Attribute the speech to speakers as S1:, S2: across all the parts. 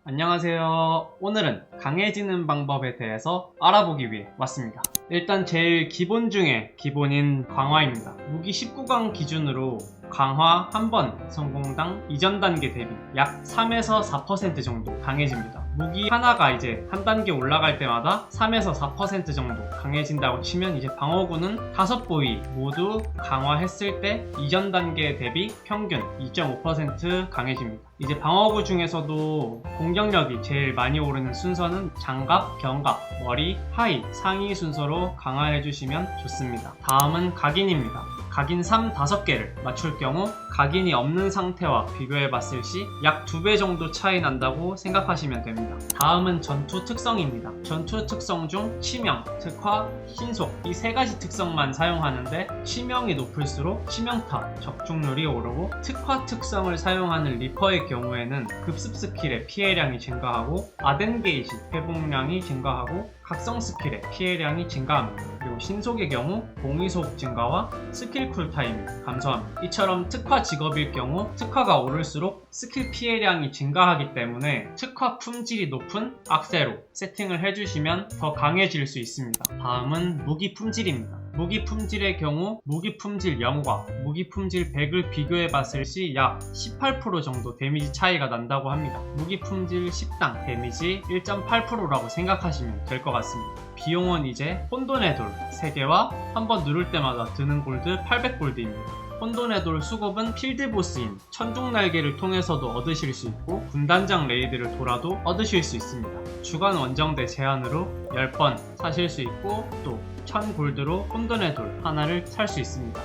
S1: 안녕하세요. 오늘은 강해지는 방법에 대해서 알아보기 위해 왔습니다. 일단 제일 기본 중에 기본인 강화입니다. 무기 19강 기준으로 강화 한 번 성공당 이전 단계 대비 약 3에서 4% 정도 강해집니다. 무기 하나가 이제 한 단계 올라갈 때마다 3에서 4% 정도 강해진다고 치면 이제 방어구는 5부위 모두 강화했을 때 이전 단계 대비 평균 2.5% 강해집니다. 이제 방어구 중에서도 공격력이 제일 많이 오르는 순서는 장갑, 견갑, 머리, 하의, 상의 순서로 강화해주시면 좋습니다. 다음은 각인입니다. 각인 3, 5개를 맞출 경우 각인이 없는 상태와 비교해봤을 시 약 2배 정도 차이 난다고 생각하시면 됩니다. 다음은 전투 특성입니다. 전투 특성 중 치명, 특화, 신속 이 3가지 특성만 사용하는데 치명이 높을수록 치명타, 적중률이 오르고 특화 특성을 사용하는 리퍼의 경우에는 급습 스킬의 피해량이 증가하고 아덴 게이지 회복량이 증가하고 각성 스킬의 피해량이 증가합니다. 그리고 신속의 경우 공이속 증가와 스킬 쿨타임이 감소합니다. 이처럼 특화 직업일 경우 특화가 오를수록 스킬 피해량이 증가하기 때문에 특화 품질이 높은 악세로 세팅을 해주시면 더 강해질 수 있습니다. 다음은 무기 품질입니다. 무기 품질의 경우 무기 품질 0과 무기 품질 100을 비교해봤을 시 약 18% 정도 데미지 차이가 난다고 합니다. 무기 품질 10당 데미지 1.8%라고 생각하시면 될 것 같습니다. 비용은 이제 혼돈의 돌 3개와 한번 누를 때마다 드는 골드 800골드입니다. 혼돈의 돌 수급은 필드보스인 천둥날개를 통해서도 얻으실 수 있고 군단장 레이드를 돌아도 얻으실 수 있습니다. 주간 원정대 제한으로 10번 사실 수 있고 또 1000골드로 혼돈의 돌 하나를 살 수 있습니다.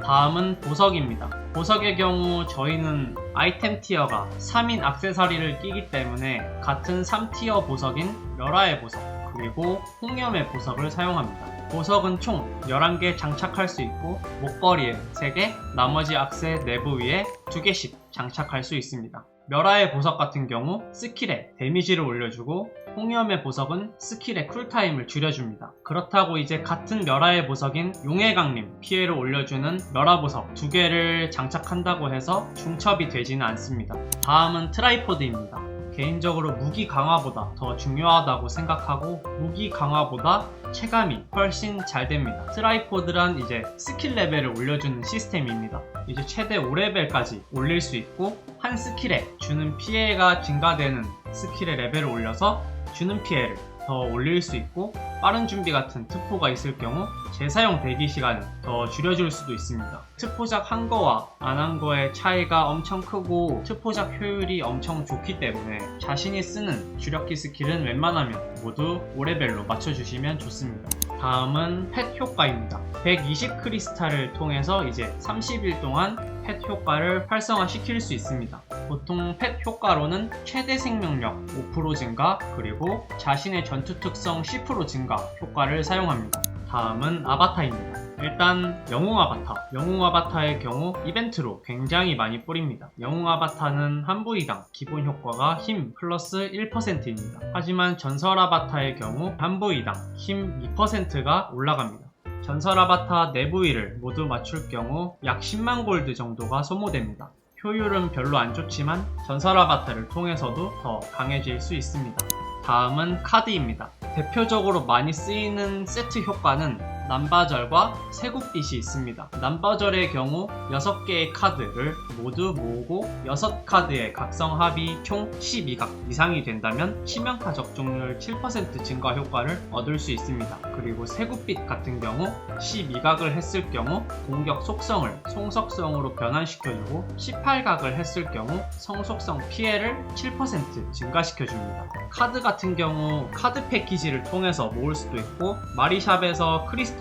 S1: 다음은 보석입니다. 보석의 경우 저희는 아이템 티어가 3인 액세서리를 끼기 때문에 같은 3티어 보석인 멸화의 보석 그리고 홍염의 보석을 사용합니다. 보석은 총 11개 장착할 수 있고 목걸이에 3개, 나머지 악세 내부 위에 2개씩 장착할 수 있습니다. 멸화의 보석 같은 경우 스킬에 데미지를 올려주고 홍염의 보석은 스킬의 쿨타임을 줄여줍니다. 그렇다고 이제 같은 멸화의 보석인 용의 강림 피해를 올려주는 멸화 보석 2개를 장착한다고 해서 중첩이 되지는 않습니다. 다음은 트라이포드입니다. 개인적으로 무기 강화보다 더 중요하다고 생각하고 무기 강화보다 체감이 훨씬 잘 됩니다. 트라이포드란 이제 스킬 레벨을 올려주는 시스템입니다. 이제 최대 5레벨까지 올릴 수 있고 한 스킬에 주는 피해가 증가되는 스킬의 레벨을 올려서 주는 피해를 더 올릴 수 있고 빠른 준비 같은 특포가 있을 경우 재사용 대기 시간을 더 줄여줄 수도 있습니다. 특포작 한 거와 안 한 거의 차이가 엄청 크고 특포작 효율이 엄청 좋기 때문에 자신이 쓰는 주력기 스킬은 웬만하면 모두 5레벨로 맞춰주시면 좋습니다. 다음은 펫 효과입니다. 120 크리스탈을 통해서 이제 30일 동안 펫 효과를 활성화시킬 수 있습니다. 보통 펫 효과로는 최대 생명력 5% 증가 그리고 자신의 전투 특성 10% 증가 효과를 사용합니다. 다음은 아바타입니다. 일단 영웅 아바타. 영웅 아바타의 경우 이벤트로 굉장히 많이 뿌립니다. 영웅 아바타는 한 부위당 기본 효과가 힘 플러스 1%입니다. 하지만 전설 아바타의 경우 한 부위당 힘 2%가 올라갑니다. 전설 아바타 4부위를 모두 맞출 경우 약 10만 골드 정도가 소모됩니다. 효율은 별로 안 좋지만 전설 아바타를 통해서도 더 강해질 수 있습니다. 다음은 카드입니다. 대표적으로 많이 쓰이는 세트 효과는 남바절과 세굿빛이 있습니다. 남바절의 경우 6개의 카드를 모두 모으고 6카드의 각성 합이 총 12각 이상이 된다면 치명타 적중률 7% 증가 효과를 얻을 수 있습니다. 그리고 세굿빛 같은 경우 12각을 했을 경우 공격 속성을 송속성으로 변환시켜주고 18각을 했을 경우 성속성 피해를 7% 증가시켜줍니다. 카드 같은 경우 카드 패키지를 통해서 모을 수도 있고 마리샵에서 크리스탈로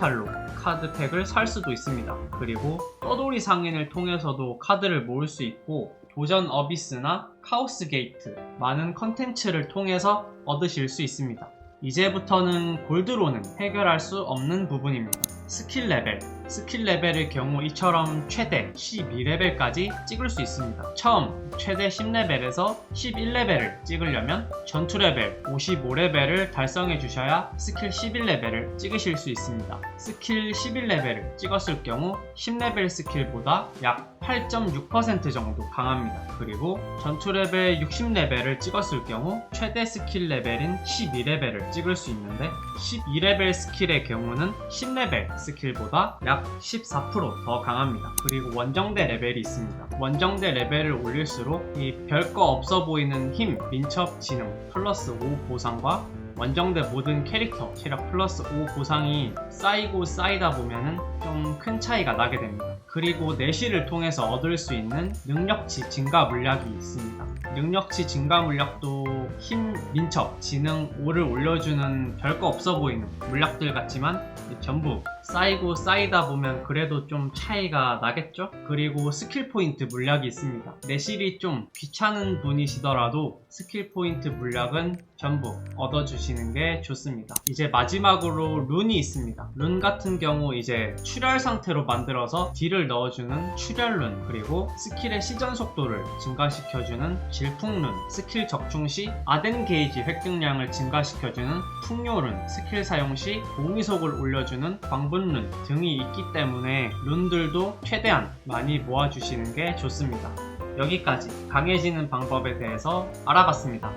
S1: 카드팩을 살 수도 있습니다. 그리고 떠돌이 상인을 통해서도 카드를 모을 수 있고 도전 어비스나 카오스 게이트 많은 컨텐츠를 통해서 얻으실 수 있습니다. 이제부터는 골드로는 해결할 수 없는 부분입니다. 스킬 레벨. 스킬 레벨의 경우 이처럼 최대 12레벨까지 찍을 수 있습니다. 처음 최대 10레벨에서 11레벨을 찍으려면 전투 레벨 55레벨을 달성해 주셔야 스킬 11레벨을 찍으실 수 있습니다. 스킬 11레벨을 찍었을 경우 10레벨 스킬보다 약 8.6% 정도 강합니다. 그리고 전투 레벨 60레벨을 찍었을 경우 최대 스킬 레벨인 12레벨을 찍을 수 있는데 12레벨 스킬의 경우는 10레벨 스킬보다 약 14% 더 강합니다. 그리고 원정대 레벨이 있습니다. 원정대 레벨을 올릴수록 이 별거 없어 보이는 힘, 민첩, 지능 플러스 5 보상과 원정대 모든 캐릭터 체력 플러스 5 보상이 쌓이고 쌓이다 보면은 좀 큰 차이가 나게 됩니다. 그리고 내실을 통해서 얻을 수 있는 능력치 증가 물약이 있습니다. 능력치 증가 물약도 힘, 민첩, 지능 5를 올려주는 별거 없어 보이는 물약들 같지만 전부 쌓이고 쌓이다 보면 그래도 좀 차이가 나겠죠? 그리고 스킬 포인트 물약이 있습니다. 내실이 좀 귀찮은 분이시더라도 스킬 포인트 물약은 전부 얻어주시는 게 좋습니다. 이제 마지막으로 룬이 있습니다. 룬 같은 경우 이제 출혈 상태로 만들어서 딜을 넣어주는 출혈룬, 그리고 스킬의 시전 속도를 증가시켜주는 질풍룬, 스킬 적중 시 아덴 게이지 획득량을 증가시켜주는 풍요룬, 스킬 사용 시 공이속을 올려주는 광분룬 등이 있기 때문에 룬들도 최대한 많이 모아주시는 게 좋습니다. 여기까지 강해지는 방법에 대해서 알아봤습니다.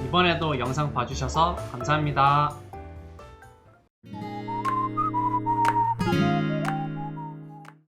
S1: 이번에도 영상 봐주셔서 감사합니다.